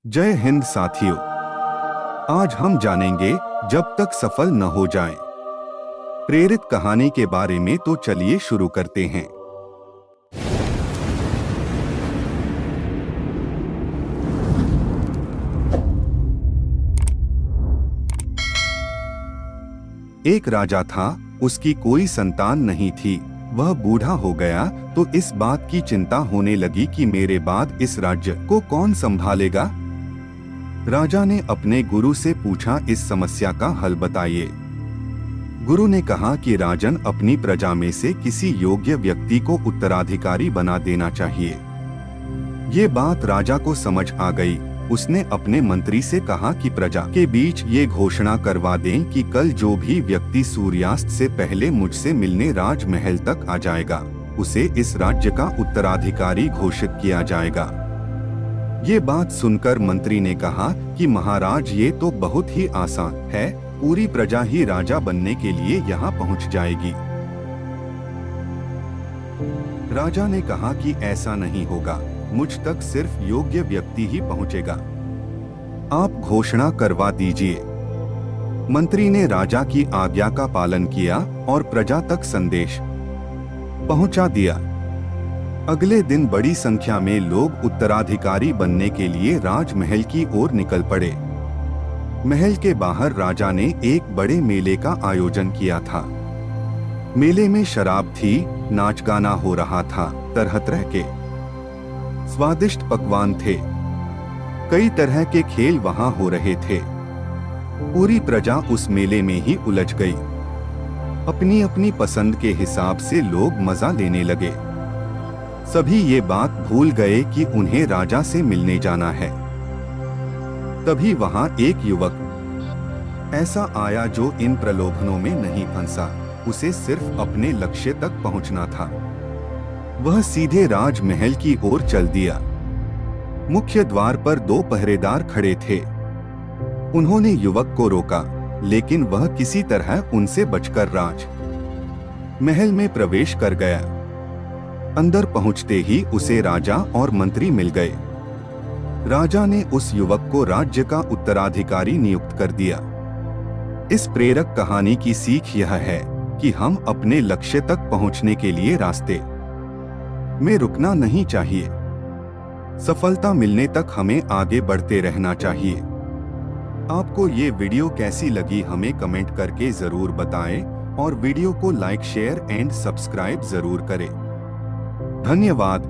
जय हिंद साथियों। आज हम जानेंगे जब तक सफल न हो जाएं, प्रेरित कहानी के बारे में। तो चलिए शुरू करते हैं। एक राजा था, उसकी कोई संतान नहीं थी। वह बूढ़ा हो गया तो इस बात की चिंता होने लगी कि मेरे बाद इस राज्य को कौन संभालेगा। राजा ने अपने गुरु से पूछा, इस समस्या का हल बताइए। गुरु ने कहा कि राजन, अपनी प्रजा में से किसी योग्य व्यक्ति को उत्तराधिकारी बना देना चाहिए। ये बात राजा को समझ आ गई। उसने अपने मंत्री से कहा कि प्रजा के बीच ये घोषणा करवा दें कि कल जो भी व्यक्ति सूर्यास्त से पहले मुझसे मिलने राजमहल तक आ जाएगा, उसे इस राज्य का उत्तराधिकारी घोषित किया जाएगा। ये बात सुनकर मंत्री ने कहा कि महाराज, ये तो बहुत ही आसान है। पूरी प्रजा ही राजा बनने के लिए यहाँ पहुँच जाएगी। राजा ने कहा कि ऐसा नहीं होगा, मुझ तक सिर्फ योग्य व्यक्ति ही पहुंचेगा। आप घोषणा करवा दीजिए। मंत्री ने राजा की आज्ञा का पालन किया और प्रजा तक संदेश पहुंचा दिया। अगले दिन बड़ी संख्या में लोग उत्तराधिकारी बनने के लिए राजमहल की ओर निकल पड़े। महल के बाहर राजा ने एक बड़े मेले का आयोजन किया था। मेले में शराब थी, नाच गाना हो रहा था, तरह तरह के स्वादिष्ट पकवान थे। कई तरह के खेल वहां हो रहे थे। पूरी प्रजा उस मेले में ही उलझ गई। अपनी अपनी पसंद के हिसाब से लोग मजा लेने लगे। सभी ये बात भूल गए कि उन्हें राजा से मिलने जाना है। तभी वहां एक युवक ऐसा आया जो इन प्रलोभनों में नहीं फंसा। उसे सिर्फ अपने लक्ष्य तक पहुंचना था। वह सीधे राजमहल की ओर चल दिया। मुख्य द्वार पर दो पहरेदार खड़े थे। उन्होंने युवक को रोका, लेकिन वह किसी तरह उनसे बचकर राज महल में प्रवेश कर गया। अंदर पहुंचते ही उसे राजा और मंत्री मिल गए। राजा ने उस युवक को राज्य का उत्तराधिकारी नियुक्त कर दिया। इस प्रेरक कहानी की सीख यह है कि हम अपने लक्ष्य तक पहुंचने के लिए रास्ते में रुकना नहीं चाहिए। सफलता मिलने तक हमें आगे बढ़ते रहना चाहिए। आपको ये वीडियो कैसी लगी हमें कमेंट करके जरूर बताएं और वीडियो को लाइक, शेयर एंड सब्सक्राइब जरूर करें। धन्यवाद।